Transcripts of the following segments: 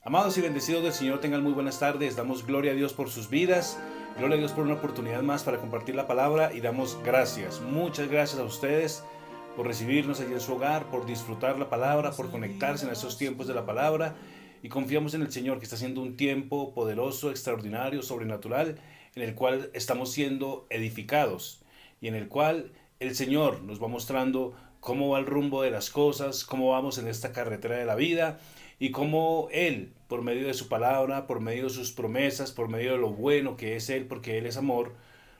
Amados y bendecidos del Señor, tengan muy buenas tardes. Damos gloria a Dios por sus vidas. Gloria a Dios por una oportunidad más para compartir la palabra y damos gracias. Muchas gracias a ustedes por recibirnos allí en su hogar, por disfrutar la palabra, por conectarse en estos tiempos de la palabra. Y confiamos en el Señor que está haciendo un tiempo poderoso, extraordinario, sobrenatural, en el cual estamos siendo edificados y en el cual el Señor nos va mostrando cómo va el rumbo de las cosas, cómo vamos en esta carretera de la vida y cómo Él, por medio de su palabra, por medio de sus promesas, por medio de lo bueno que es Él, porque Él es amor,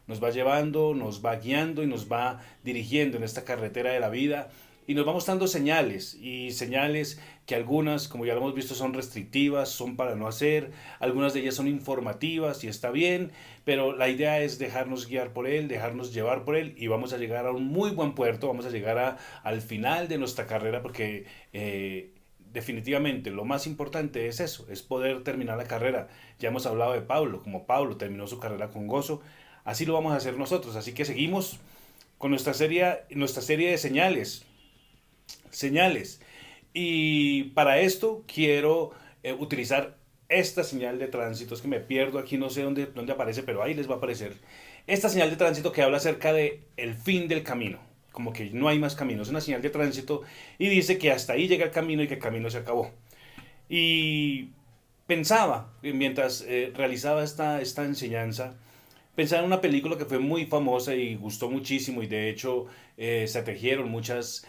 nos va llevando, nos va guiando y nos va dirigiendo en esta carretera de la vida y nos va mostrando señales y señales que algunas, como ya lo hemos visto, son restrictivas, son para no hacer, algunas de ellas son informativas y está bien, pero la idea es dejarnos guiar por Él, dejarnos llevar por Él y vamos a llegar a un muy buen puerto, vamos a llegar al final de nuestra carrera porque definitivamente lo más importante es eso, es poder terminar la carrera. Ya hemos hablado de Pablo, como Pablo terminó su carrera con gozo, así lo vamos a hacer nosotros, así que seguimos con nuestra serie de señales. Y para esto quiero utilizar esta señal de tránsito. Es que me pierdo aquí, no sé dónde aparece, pero ahí les va a aparecer. Esta señal de tránsito que habla acerca de el fin del camino. Como que no hay más camino. Es una señal de tránsito y dice que hasta ahí llega el camino y que el camino se acabó. Y pensaba, mientras realizaba esta enseñanza, pensaba en una película que fue muy famosa y gustó muchísimo y de hecho se tejieron muchas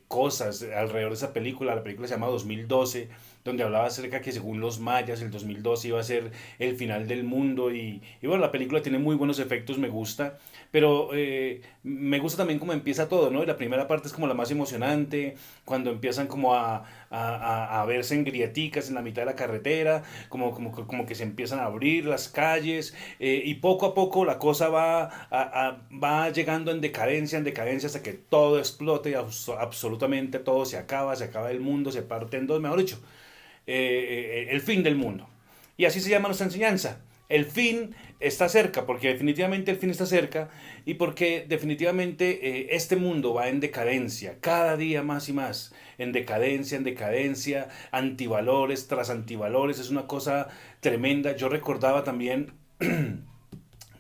cosas alrededor de esa película. La película se llama 2012, donde hablaba acerca que según los mayas el 2012 iba a ser el final del mundo y bueno, la película tiene muy buenos efectos, me gusta, pero me gusta también cómo empieza todo, ¿no? Y la primera parte es como la más emocionante, cuando empiezan como a verse en grieticas en la mitad de la carretera, como que se empiezan a abrir las calles y poco a poco la cosa va llegando en decadencia hasta que todo explote y absolutamente todo se acaba el mundo, se parte en dos, mejor dicho, el fin del mundo. Y así se llama nuestra enseñanza. El fin está cerca, porque definitivamente el fin está cerca y porque definitivamente este mundo va en decadencia, cada día más y más, en decadencia, antivalores tras antivalores, es una cosa tremenda. Yo recordaba también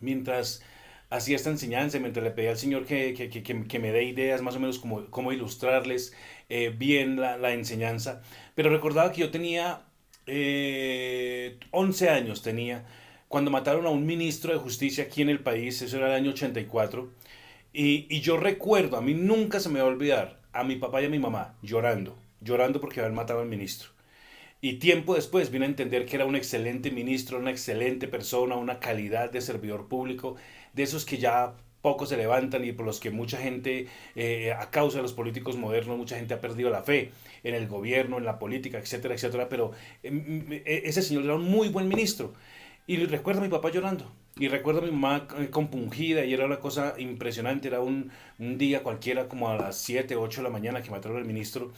mientras hacía esta enseñanza, mientras le pedía al Señor que me dé ideas más o menos como cómo ilustrarles bien la enseñanza, pero recordaba que yo tenía 11 años tenía cuando mataron a un ministro de justicia aquí en el país, eso era el año 84, y yo recuerdo, a mí nunca se me va a olvidar, a mi papá y a mi mamá llorando porque habían matado al ministro. Y tiempo después vine a entender que era un excelente ministro, una excelente persona, una calidad de servidor público, de esos que ya pocos se levantan y por los que mucha gente, a causa de los políticos modernos, mucha gente ha perdido la fe en el gobierno, en la política, etcétera, etcétera. Pero ese señor era un muy buen ministro. Y recuerdo a mi papá llorando. Y recuerdo a mi mamá compungida y era una cosa impresionante. Era un día cualquiera como a las 7 8 de la mañana que mataron al ministro.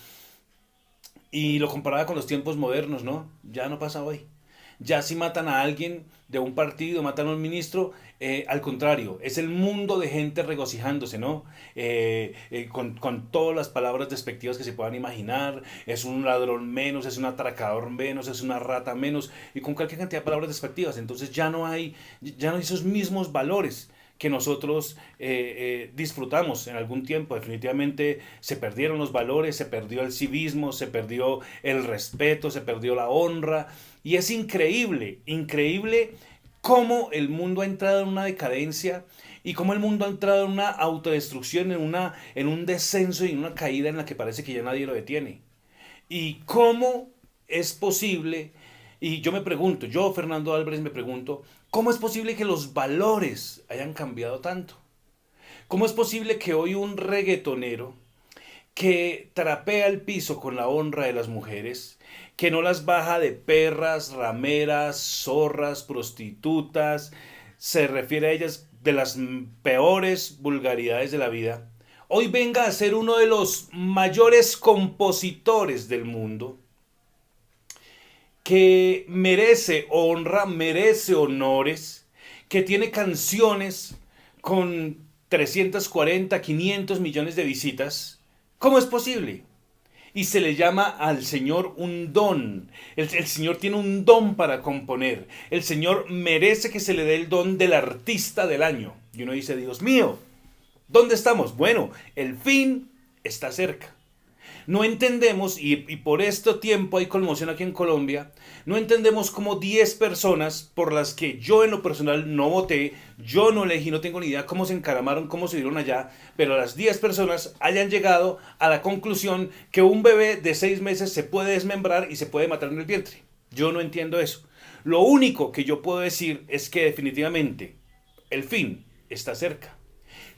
Y lo comparaba con los tiempos modernos, ¿no? Ya no pasa hoy. Ya si matan a alguien de un partido, matan a un ministro, al contrario, es el mundo de gente regocijándose, ¿no? Con todas las palabras despectivas que se puedan imaginar, es un ladrón menos, es un atracador menos, es una rata menos, y con cualquier cantidad de palabras despectivas. Entonces ya no hay esos mismos valores que nosotros disfrutamos en algún tiempo. Definitivamente se perdieron los valores, se perdió el civismo, se perdió el respeto, se perdió la honra. Y es increíble, increíble cómo el mundo ha entrado en una decadencia y cómo el mundo ha entrado en una autodestrucción, en un descenso y en una caída en la que parece que ya nadie lo detiene. Y cómo es posible, y yo me pregunto, yo Fernando Álvarez me pregunto, ¿cómo es posible que los valores hayan cambiado tanto? ¿Cómo es posible que hoy un reggaetonero que trapea el piso con la honra de las mujeres, que no las baja de perras, rameras, zorras, prostitutas, se refiere a ellas de las peores vulgaridades de la vida, hoy venga a ser uno de los mayores compositores del mundo, que merece honra, merece honores, que tiene canciones con 340, 500 millones de visitas? ¿Cómo es posible? y se le llama al Señor un don. El Señor tiene un don para componer. El Señor merece que se le dé el don del artista del año. Y uno dice, Dios mío, ¿dónde estamos? Bueno, el fin está cerca. No entendemos, y por este tiempo hay conmoción aquí en Colombia, no entendemos cómo 10 personas por las que yo en lo personal no voté, yo no elegí, no tengo ni idea cómo se encaramaron, cómo se dieron allá, pero las 10 personas hayan llegado a la conclusión que un bebé de 6 meses se puede desmembrar y se puede matar en el vientre. Yo no entiendo eso. Lo único que yo puedo decir es que definitivamente el fin está cerca.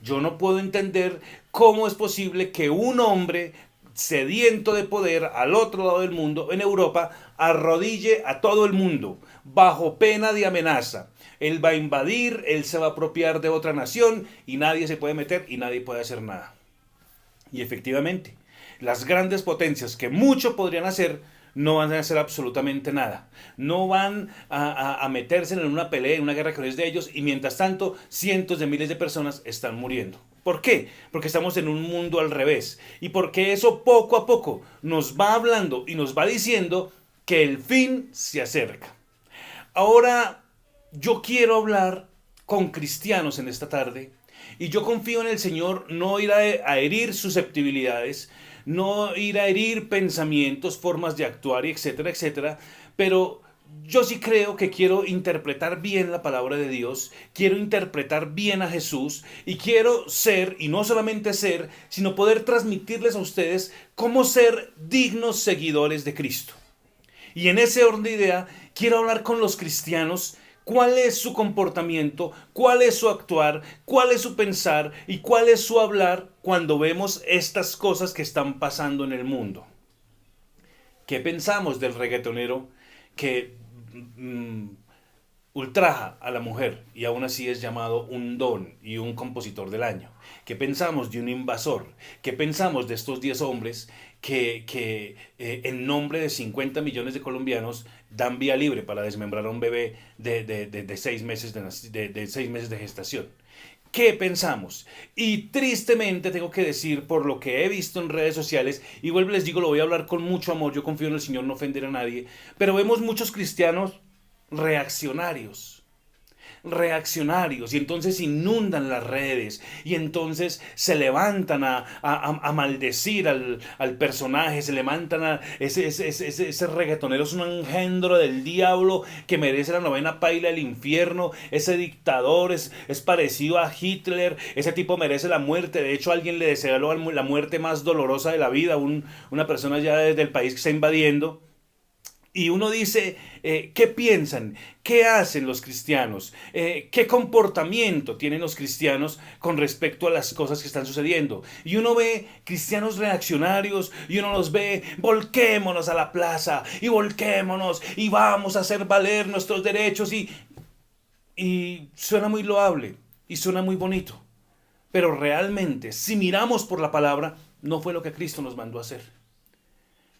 Yo no puedo entender cómo es posible que un hombre sediento de poder al otro lado del mundo, en Europa, arrodille a todo el mundo bajo pena de amenaza. Él va a invadir, él se va a apropiar de otra nación y nadie se puede meter y nadie puede hacer nada. Y efectivamente, las grandes potencias que mucho podrían hacer no van a hacer absolutamente nada. No van a meterse en una pelea, en una guerra que no es de ellos, y mientras tanto cientos de miles de personas están muriendo. ¿Por qué? Porque estamos en un mundo al revés. Y porque eso poco a poco nos va hablando y nos va diciendo que el fin se acerca. Ahora, yo quiero hablar con cristianos en esta tarde. Y yo confío en el Señor no ir a herir susceptibilidades, no ir a herir pensamientos, formas de actuar, y etcétera, etcétera. Pero yo sí creo que quiero interpretar bien la palabra de Dios, quiero interpretar bien a Jesús y quiero ser, y no solamente ser, sino poder transmitirles a ustedes cómo ser dignos seguidores de Cristo. Y en ese orden de idea, quiero hablar con los cristianos. ¿Cuál es su comportamiento? ¿Cuál es su actuar? ¿Cuál es su pensar? ¿Y cuál es su hablar cuando vemos estas cosas que están pasando en el mundo? ¿Qué pensamos del reggaetonero que ultraja a la mujer y aún así es llamado un don y un compositor del año? ¿Qué pensamos de un invasor? ¿Qué pensamos de estos 10 hombres que en nombre de 50 millones de colombianos dan vía libre para desmembrar a un bebé de 6 meses de 6 meses de gestación? ¿Qué pensamos? Y tristemente tengo que decir, por lo que he visto en redes sociales, y vuelvo y les digo, lo voy a hablar con mucho amor, yo confío en el Señor, no ofender a nadie, pero vemos muchos cristianos reaccionarios, y entonces inundan las redes y entonces se levantan a maldecir al personaje, se levantan ese reggaetonero es un engendro del diablo que merece la novena paila del infierno, ese dictador es parecido a Hitler, ese tipo merece la muerte, de hecho alguien le desea la muerte más dolorosa de la vida, una persona ya desde el país que está invadiendo. Y uno dice, ¿qué piensan? ¿Qué hacen los cristianos? ¿Qué comportamiento tienen los cristianos con respecto a las cosas que están sucediendo? Y uno ve cristianos reaccionarios y uno los ve, volquémonos a la plaza y volquémonos y vamos a hacer valer nuestros derechos y suena muy loable y suena muy bonito. Pero realmente, si miramos por la palabra, no fue lo que Cristo nos mandó a hacer.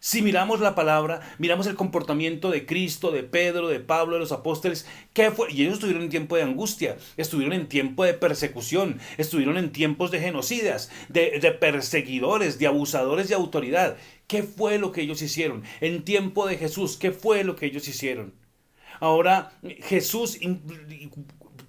Si miramos la palabra, miramos el comportamiento de Cristo, de Pedro, de Pablo, de los apóstoles, ¿qué fue? Y ellos estuvieron en tiempo de angustia, estuvieron en tiempo de persecución, estuvieron en tiempos de genocidas, de perseguidores, de abusadores de autoridad. ¿Qué fue lo que ellos hicieron? En tiempo de Jesús, ¿qué fue lo que ellos hicieron? Ahora, Jesús,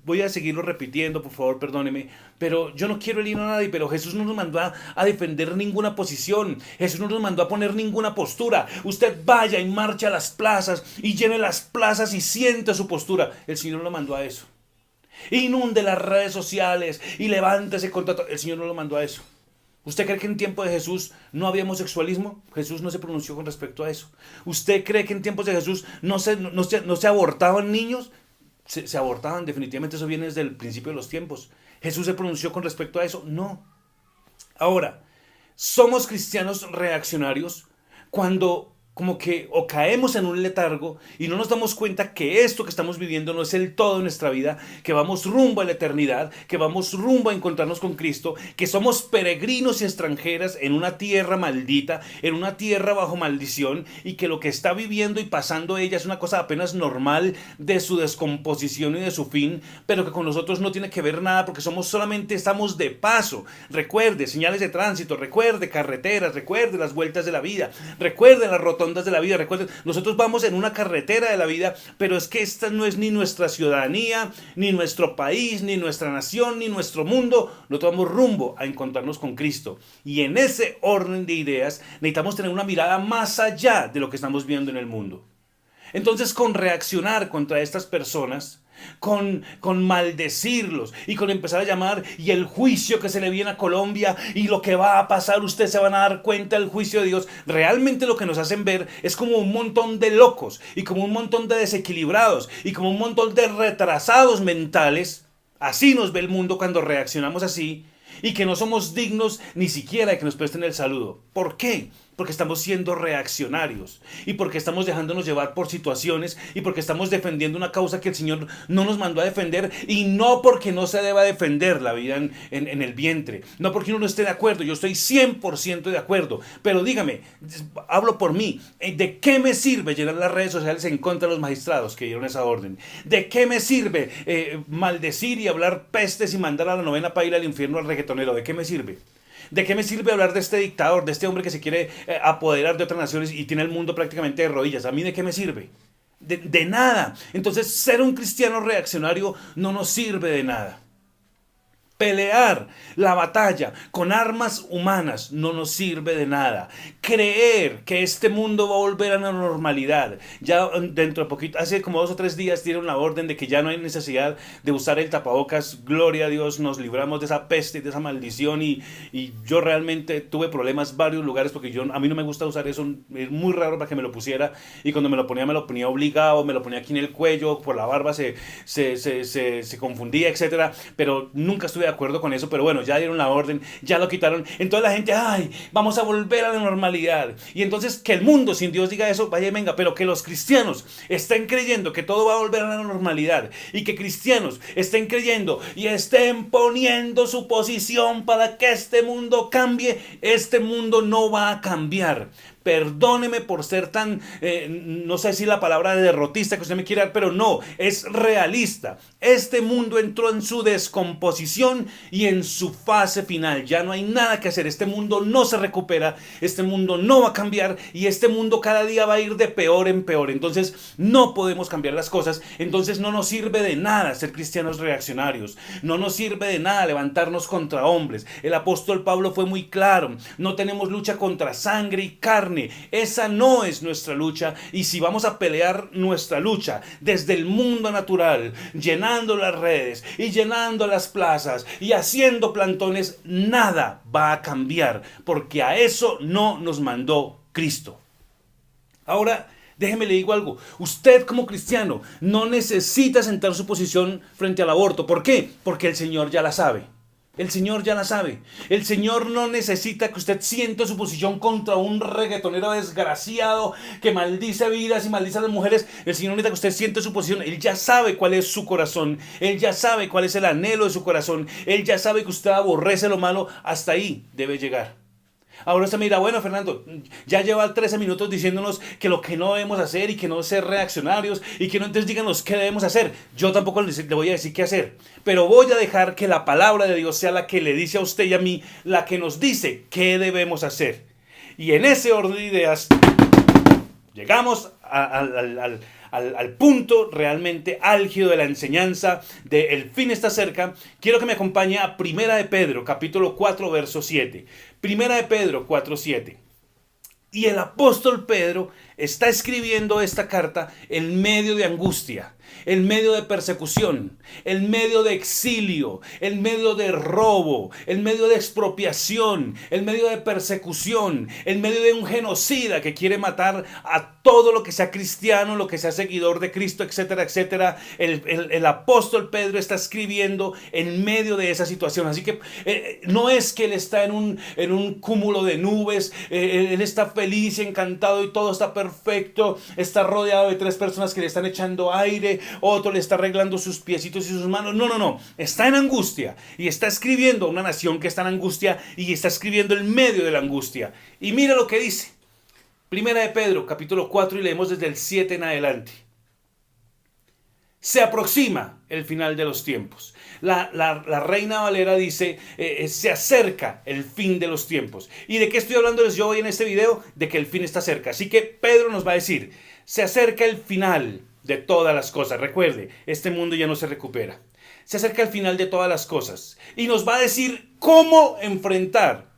voy a seguirlo repitiendo, por favor, perdóneme, pero yo no quiero herir a nadie, pero Jesús no nos mandó a defender ninguna posición, Jesús no nos mandó a poner ninguna postura. Usted vaya y marche a las plazas y llene las plazas y siente su postura. El Señor no lo mandó a eso. Inunde las redes sociales y levántese contra todo. El Señor no lo mandó a eso. ¿Usted cree que en tiempo de Jesús no había homosexualismo? Jesús no se pronunció con respecto a eso. ¿Usted cree que en tiempos de Jesús no se abortaban niños? Se abortaban, definitivamente eso viene desde el principio de los tiempos. ¿Jesús se pronunció con respecto a eso? No. Ahora, ¿somos cristianos reaccionarios cuando como que o caemos en un letargo y no nos damos cuenta que esto que estamos viviendo no es el todo de nuestra vida, que vamos rumbo a la eternidad, que vamos rumbo a encontrarnos con Cristo, que somos peregrinos y extranjeras en una tierra maldita, en una tierra bajo maldición, y que lo que está viviendo y pasando ella es una cosa apenas normal de su descomposición y de su fin, pero que con nosotros no tiene que ver nada porque solamente estamos de paso. Recuerde señales de tránsito, recuerde carreteras, recuerde las vueltas de la vida, recuerde las rotondas de la vida, recuerden, nosotros vamos en una carretera de la vida, pero es que esta no es ni nuestra ciudadanía, ni nuestro país, ni nuestra nación, ni nuestro mundo. Nosotros vamos rumbo a encontrarnos con Cristo, y en ese orden de ideas necesitamos tener una mirada más allá de lo que estamos viendo en el mundo. Entonces, con reaccionar contra estas personas, con maldecirlos y con empezar a llamar y el juicio que se le viene a Colombia y lo que va a pasar, ustedes se van a dar cuenta del juicio de Dios, realmente lo que nos hacen ver es como un montón de locos y como un montón de desequilibrados y como un montón de retrasados mentales. Así nos ve el mundo cuando reaccionamos así, y que no somos dignos ni siquiera de que nos presten el saludo. ¿Por qué? Porque estamos siendo reaccionarios, y porque estamos dejándonos llevar por situaciones, y porque estamos defendiendo una causa que el Señor no nos mandó a defender, y no porque no se deba defender la vida en el vientre, no porque uno no esté de acuerdo. Yo estoy 100% de acuerdo, pero dígame, hablo por mí, ¿de qué me sirve llenar las redes sociales en contra de los magistrados que dieron esa orden? ¿De qué me sirve maldecir y hablar pestes y mandar a la novena para ir al infierno al reggaetonero? ¿De qué me sirve? ¿De qué me sirve hablar de este dictador, de este hombre que se quiere apoderar de otras naciones y tiene el mundo prácticamente de rodillas? ¿A mí de qué me sirve? De nada. Entonces, ser un cristiano reaccionario no nos sirve de nada. Pelear la batalla con armas humanas no nos sirve de nada. Creer que este mundo va a volver a la normalidad. Ya dentro de poquito, hace como 2 o 3 días dieron la orden de que ya no hay necesidad de usar el tapabocas. Gloria a Dios, nos libramos de esa peste y de esa maldición. Y yo realmente tuve problemas en varios lugares porque a mí no me gusta usar eso. Es muy raro para que me lo pusiera. Y cuando me lo ponía obligado, me lo ponía aquí en el cuello, por la barba se confundía, etcétera. Pero nunca estuve de acuerdo con eso, pero bueno, ya dieron la orden, ya lo quitaron. Entonces la gente, ay, vamos a volver a la normalidad. Y entonces que el mundo sin Dios diga eso, vaya y venga, pero que los cristianos estén creyendo que todo va a volver a la normalidad, y que cristianos estén creyendo y estén poniendo su posición para que este mundo cambie, este mundo no va a cambiar. Perdóneme por ser tan, no sé si la palabra de derrotista que usted me quiere dar, pero no, es realista. Este mundo entró en su descomposición y en su fase final. Ya no hay nada que hacer. Este mundo no se recupera, este mundo no va a cambiar, y este mundo cada día va a ir de peor en peor. Entonces no podemos cambiar las cosas. Entonces no nos sirve de nada ser cristianos reaccionarios. No nos sirve de nada levantarnos contra hombres. El apóstol Pablo fue muy claro. No tenemos lucha contra sangre y carne. Esa no es nuestra lucha. Y si vamos a pelear nuestra lucha desde el mundo natural, llenando las redes y llenando las plazas y haciendo plantones, nada va a cambiar, porque a eso no nos mandó Cristo. Ahora, déjeme le digo algo. Usted como cristiano no necesita sentar su posición frente al aborto. ¿Por qué? Porque el Señor ya la sabe. El Señor ya la sabe. El Señor no necesita que usted sienta su posición contra un reggaetonero desgraciado que maldice vidas y maldice a las mujeres. El Señor necesita que usted sienta su posición. Él ya sabe cuál es su corazón. Él ya sabe cuál es el anhelo de su corazón. Él ya sabe que usted aborrece lo malo. Hasta ahí debe llegar. Ahora usted me dirá, bueno, Fernando, ya lleva 13 minutos diciéndonos que lo que no debemos hacer y que no ser reaccionarios y que no, entonces díganos qué debemos hacer. Yo tampoco le voy a decir qué hacer, pero voy a dejar que la palabra de Dios sea la que le dice a usted y a mí, la que nos dice qué debemos hacer. Y en ese orden de ideas llegamos al punto realmente álgido de la enseñanza de El fin está cerca. Quiero que me acompañe a Primera de Pedro, capítulo 4, verso 7. Primera de Pedro 4, 7. Y el apóstol Pedro está escribiendo esta carta en medio de angustia, en medio de persecución, en medio de exilio, en medio de robo, en medio de expropiación, en medio de persecución, en medio de un genocida que quiere matar a todo lo que sea cristiano, lo que sea seguidor de Cristo, etcétera, etcétera. El apóstol Pedro está escribiendo en medio de esa situación. Así que no es que él está en un cúmulo de nubes, él está feliz y encantado y todo está perfecto. perfecto, está rodeado de 3 personas que le están echando aire, otro le está arreglando sus piecitos y sus manos. No, no, no, está en angustia y está escribiendo a una nación que está en angustia y está escribiendo en medio de la angustia. Y mira lo que dice. Primera de Pedro, capítulo 4, y leemos desde el 7 en adelante. Se aproxima el final de los tiempos. La Reina Valera dice, se acerca el fin de los tiempos. ¿Y de qué estoy hablándoles yo hoy en este video? De que el fin está cerca. Así que Pedro nos va a decir, se acerca el final de todas las cosas. Recuerde, este mundo ya no se recupera. Se acerca el final de todas las cosas. Y nos va a decir cómo enfrentar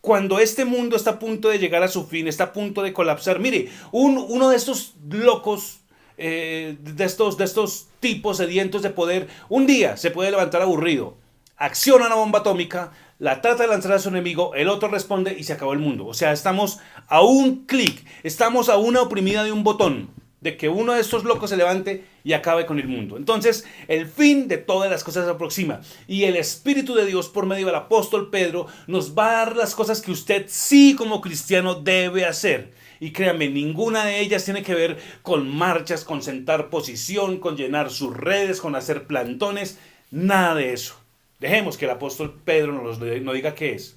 cuando este mundo está a punto de llegar a su fin, está a punto de colapsar. Mire, uno de estos locos, de estos tipos sedientos de poder, un día se puede levantar aburrido, acciona una bomba atómica, la trata de lanzar a su enemigo, el otro responde y se acabó el mundo. O sea, estamos a un clic, estamos a una oprimida de un botón, de que uno de estos locos se levante y acabe con el mundo. Entonces, el fin de todas las cosas se aproxima. Y el Espíritu de Dios, por medio del apóstol Pedro, nos va a dar las cosas que usted sí como cristiano debe hacer. Y créanme, ninguna de ellas tiene que ver con marchas, con sentar posición, con llenar sus redes, con hacer plantones. Nada de eso. Dejemos que el apóstol Pedro nos diga qué es.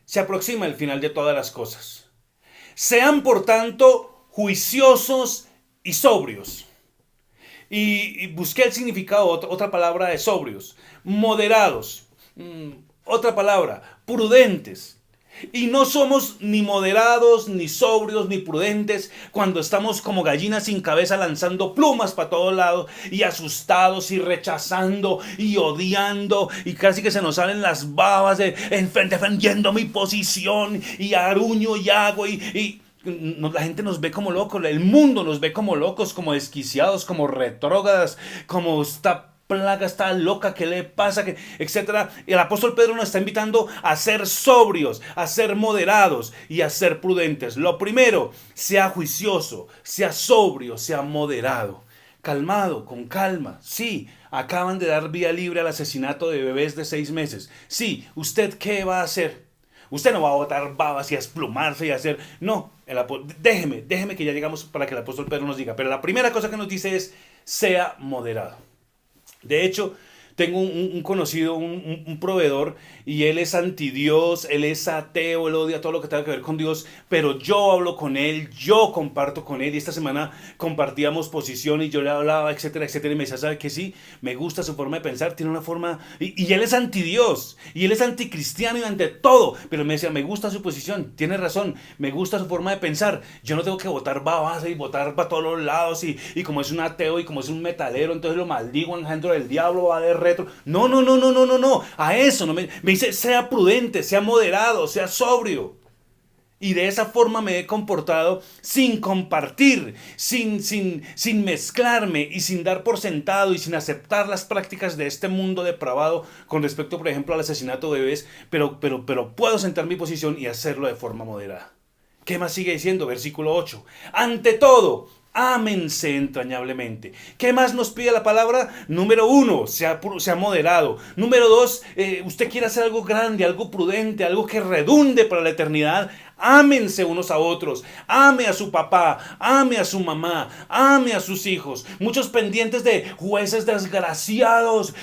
Se aproxima el final de todas las cosas. Sean, por tanto, juiciosos y sobrios. Y busqué el significado, otra palabra de sobrios. Moderados. Otra palabra, prudentes. Y no somos ni moderados, ni sobrios, ni prudentes cuando estamos como gallinas sin cabeza lanzando plumas para todos lados y asustados y rechazando y odiando y casi que se nos salen las babas defendiendo mi posición y aruño y hago y la gente nos ve como locos, el mundo nos ve como locos, como desquiciados, como retrógradas, como esta plaga está loca, ¿qué le pasa? Etcétera. Y el apóstol Pedro nos está invitando a ser sobrios, a ser moderados y a ser prudentes. Lo primero, sea juicioso, sea sobrio, sea moderado. Calmado, con calma. Sí, acaban de dar vía libre al asesinato de bebés de 6 meses. Sí, ¿usted qué va a hacer? Usted no va a botar babas y a esplumarse y a hacer... No, déjeme que ya llegamos para que el apóstol Pedro nos diga. Pero la primera cosa que nos dice es, sea moderado. De hecho, tengo un conocido, un proveedor, y él es antidios, él es ateo, él odia todo lo que tenga que ver con Dios, pero yo hablo con él, yo comparto con él, y esta semana compartíamos posición y yo le hablaba, etcétera, etcétera, y me decía, ¿sabe qué? Sí, me gusta su forma de pensar, tiene una forma, y él es antidios, y él es anticristiano y ante todo, pero me decía, me gusta su posición, tiene razón, me gusta su forma de pensar, yo no tengo que botar babas y botar para todos los lados, y como es un ateo y como es un metalero, entonces lo maldigo, engendro del diablo, va de retro. No, a eso no me dice, sea prudente, sea moderado, sea sobrio. Y de esa forma me he comportado sin compartir, sin mezclarme y sin dar por sentado y sin aceptar las prácticas de este mundo depravado con respecto, por ejemplo, al asesinato de bebés, pero puedo sentar mi posición y hacerlo de forma moderada. ¿Qué más sigue diciendo? Versículo 8. Ante todo, ámense entrañablemente. ¿Qué más nos pide la palabra? Número 1, sea moderado. Número 2, usted quiere hacer algo grande, algo prudente, algo que redunde para la eternidad. Ámense unos a otros, ame a su papá, ame a su mamá, ame a sus hijos. Muchos pendientes de jueces desgraciados,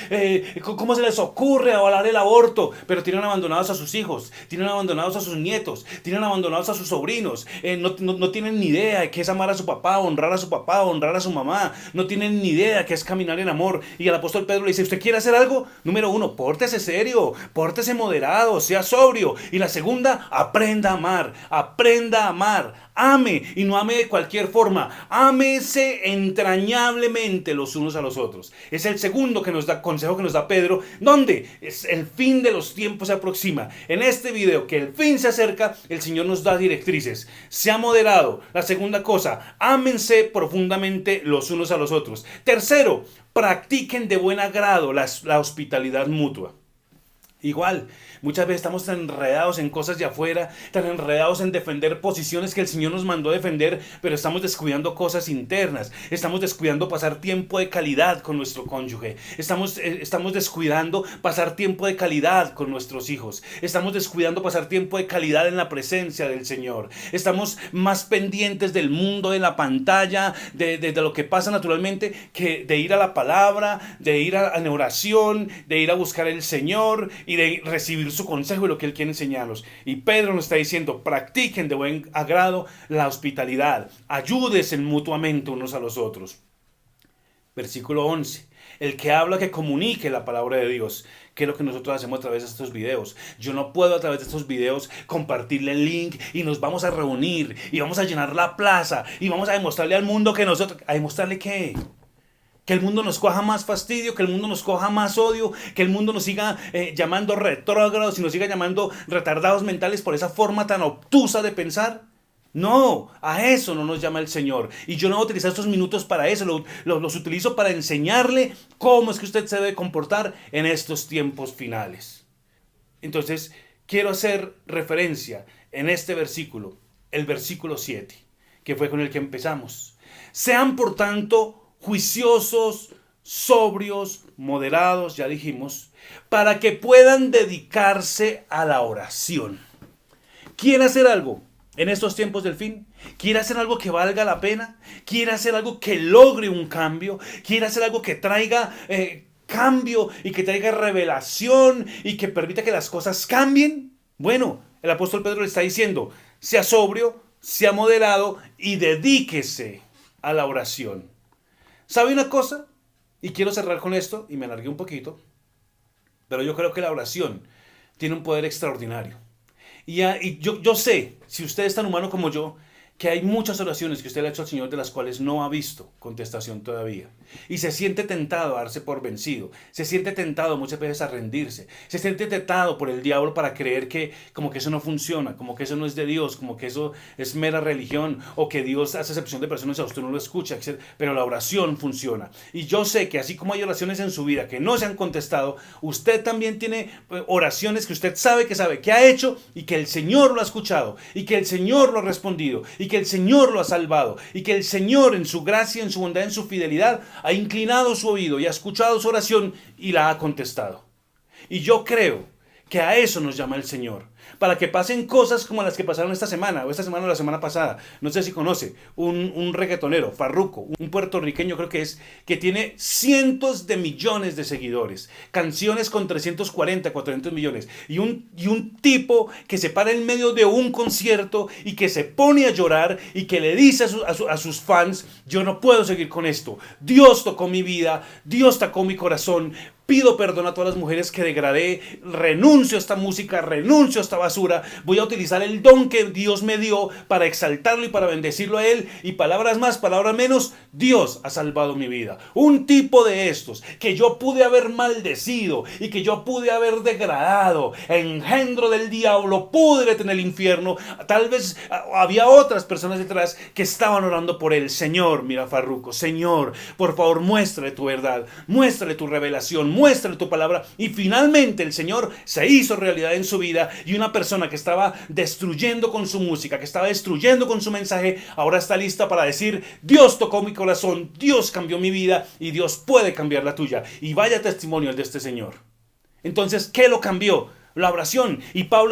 ¿cómo se les ocurre avalar el aborto? Pero tienen abandonados a sus hijos, tienen abandonados a sus nietos, tienen abandonados a sus sobrinos, no tienen ni idea de qué es amar a su papá, honrar a su papá, honrar a su mamá, no tienen ni idea de qué es caminar en amor. Y el apóstol Pedro le dice, ¿usted quiere hacer algo? Número 1, pórtese serio, pórtese moderado, sea sobrio. Y la segunda, aprenda a amar. Aprenda a amar, ame y no ame de cualquier forma, ámese entrañablemente los unos a los otros. Es el segundo consejo que nos da Pedro, donde es el fin de los tiempos se aproxima. En este video que el fin se acerca, el Señor nos da directrices. Sea moderado. La segunda cosa, ámense profundamente los unos a los otros. Tercero, practiquen de buen agrado la hospitalidad mutua. Igual, muchas veces estamos tan enredados en cosas de afuera, tan enredados en defender posiciones que el Señor nos mandó a defender, pero estamos descuidando cosas internas, estamos descuidando pasar tiempo de calidad con nuestro cónyuge, estamos descuidando pasar tiempo de calidad con nuestros hijos, estamos descuidando pasar tiempo de calidad en la presencia del Señor, estamos más pendientes del mundo, de la pantalla, de lo que pasa naturalmente, que de ir a la palabra, de ir a la oración, de ir a buscar el Señor y de recibir su consejo y lo que Él quiere enseñarnos. Y Pedro nos está diciendo, practiquen de buen agrado la hospitalidad, ayúdense mutuamente unos a los otros. Versículo 11. El que habla, que comunique la palabra de Dios, que es lo que nosotros hacemos a través de estos videos. Yo no puedo a través de estos videos compartirle el link y nos vamos a reunir y vamos a llenar la plaza y vamos a demostrarle al mundo que nosotros... ¿A demostrarle qué? Que el mundo nos coja más fastidio, que el mundo nos coja más odio, que el mundo nos siga llamando retrógrados y nos siga llamando retardados mentales por esa forma tan obtusa de pensar. No, a eso no nos llama el Señor. Y yo no voy a utilizar estos minutos para eso, los utilizo para enseñarle cómo es que usted se debe comportar en estos tiempos finales. Entonces, quiero hacer referencia en este versículo, el versículo 7, que fue con el que empezamos. Sean por tanto juiciosos, sobrios, moderados, ya dijimos, para que puedan dedicarse a la oración. ¿Quiere hacer algo en estos tiempos del fin? ¿Quiere hacer algo que valga la pena? ¿Quiere hacer algo que logre un cambio? ¿Quiere hacer algo que traiga cambio y que traiga revelación y que permita que las cosas cambien? Bueno, el apóstol Pedro le está diciendo, sea sobrio, sea moderado y dedíquese a la oración. ¿Sabe una cosa? Y quiero cerrar con esto, y me alargué un poquito, pero yo creo que la oración tiene un poder extraordinario. Y yo sé, si usted es tan humano como yo, que hay muchas oraciones que usted le ha hecho al Señor de las cuales no ha visto contestación todavía. Y se siente tentado a darse por vencido. Se siente tentado muchas veces a rendirse. Se siente tentado por el diablo para creer que como que eso no funciona, como que eso no es de Dios, como que eso es mera religión, o que Dios hace excepción de personas y a usted no lo escucha, etc. Pero la oración funciona. Y yo sé que así como hay oraciones en su vida que no se han contestado, usted también tiene oraciones que usted sabe que ha hecho y que el Señor lo ha escuchado y que el Señor lo ha respondido y que el Señor lo ha salvado y que el Señor en su gracia, en su bondad, en su fidelidad ha inclinado su oído y ha escuchado su oración y la ha contestado. Y yo creo que a eso nos llama el Señor, para que pasen cosas como las que pasaron esta semana o la semana pasada. No sé si conoce un reggaetonero, Farruko, un puertorriqueño creo que es, que tiene cientos de millones de seguidores, canciones con 340, 400 millones, y un tipo que se para en medio de un concierto y que se pone a llorar y que le dice a sus fans, yo no puedo seguir con esto, Dios tocó mi vida, Dios tocó mi corazón, pido perdón a todas las mujeres que degradé, renuncio a esta música, renuncio a esta basura, voy a utilizar el don que Dios me dio para exaltarlo y para bendecirlo a Él, y palabras más, palabras menos, Dios ha salvado mi vida. Un tipo de estos que yo pude haber maldecido y que yo pude haber degradado, engendro del diablo, púdrete en el infierno. Tal vez había otras personas detrás que estaban orando por él. Señor, mira Farruko, Señor, por favor muéstrale tu verdad, muéstrale tu revelación, muéstrale tu palabra. Y finalmente el Señor se hizo realidad en su vida, y una persona que estaba destruyendo con su música, que estaba destruyendo con su mensaje, ahora está lista para decir, Dios tocó mi corazón, Dios cambió mi vida y Dios puede cambiar la tuya. Y vaya testimonio el de este señor. Entonces, ¿qué lo cambió? La oración. Y Pedro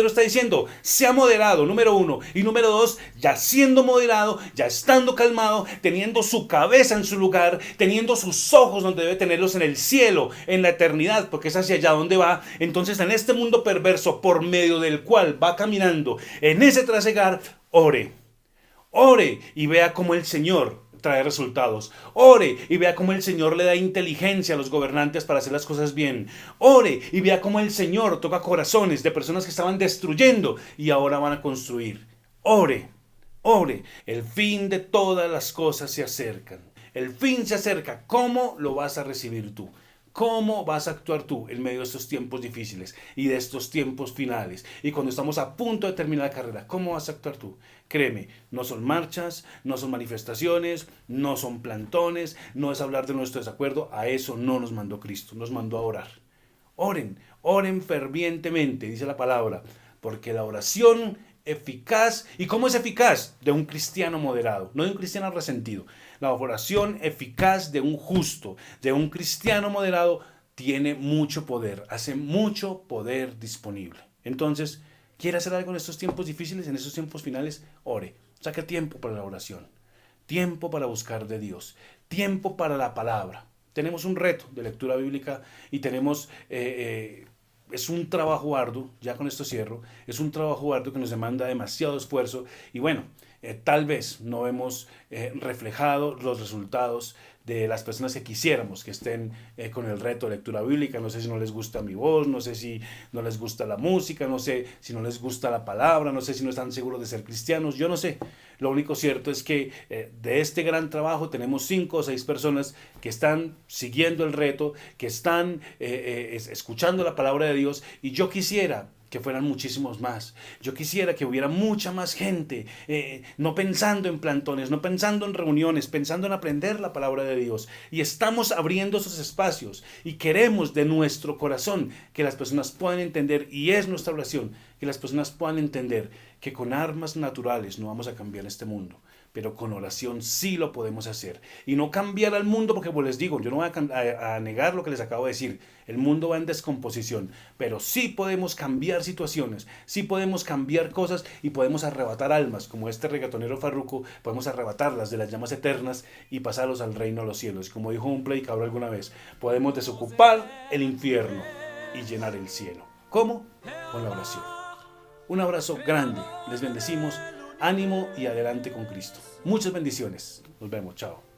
está diciendo, sea moderado, número 1. Y número 2, ya siendo moderado, ya estando calmado, teniendo su cabeza en su lugar, teniendo sus ojos donde debe tenerlos, en el cielo, en la eternidad, porque es hacia allá donde va. Entonces, en este mundo perverso por medio del cual va caminando, en ese trasegar, ore. Ore y vea cómo el Señor trae resultados. Ore y vea cómo el Señor le da inteligencia a los gobernantes para hacer las cosas bien. Ore y vea cómo el Señor toca corazones de personas que estaban destruyendo y ahora van a construir. Ore, ore. El fin de todas las cosas se acercan. El fin se acerca. ¿Cómo lo vas a recibir tú? ¿Cómo vas a actuar tú en medio de estos tiempos difíciles y de estos tiempos finales? Y cuando estamos a punto de terminar la carrera, ¿cómo vas a actuar tú? Créeme, no son marchas, no son manifestaciones, no son plantones, no es hablar de nuestro desacuerdo. A eso no nos mandó Cristo, nos mandó a orar. Oren, oren fervientemente, dice la palabra, porque la oración eficaz, ¿y cómo es eficaz? De un cristiano moderado, no de un cristiano resentido. La oración eficaz de un justo, de un cristiano moderado, tiene mucho poder, hace mucho poder disponible. Entonces, ¿quiere hacer algo en estos tiempos difíciles, en estos tiempos finales? Ore, saque tiempo para la oración, tiempo para buscar de Dios, tiempo para la palabra. Tenemos un reto de lectura bíblica y tenemos, es un trabajo arduo, ya con esto cierro, es un trabajo arduo que nos demanda demasiado esfuerzo y bueno, tal vez no hemos reflejado los resultados de las personas que quisiéramos que estén con el reto de lectura bíblica. No sé si no les gusta mi voz, no sé si no les gusta la música, no sé si no les gusta la palabra, no sé si no están seguros de ser cristianos, yo no sé. Lo único cierto es que de este gran trabajo tenemos 5 o 6 personas que están siguiendo el reto, que están escuchando la palabra de Dios y yo quisiera que fueran muchísimos más. Yo quisiera que hubiera mucha más gente, no pensando en plantones, no pensando en reuniones, pensando en aprender la palabra de Dios. Y estamos abriendo esos espacios y queremos de nuestro corazón que las personas puedan entender, y es nuestra oración, que las personas puedan entender que con armas naturales no vamos a cambiar este mundo, pero con oración sí lo podemos hacer. Y no cambiar al mundo, porque pues les digo, yo no voy a negar lo que les acabo de decir. El mundo va en descomposición, pero sí podemos cambiar situaciones, sí podemos cambiar cosas y podemos arrebatar almas, como este reggaetonero Farruko, podemos arrebatarlas de las llamas eternas y pasarlos al reino de los cielos. Como dijo un predicador alguna vez, podemos desocupar el infierno y llenar el cielo. ¿Cómo? Con la oración. Un abrazo grande, les bendecimos, ánimo y adelante con Cristo. Muchas bendiciones, nos vemos, chao.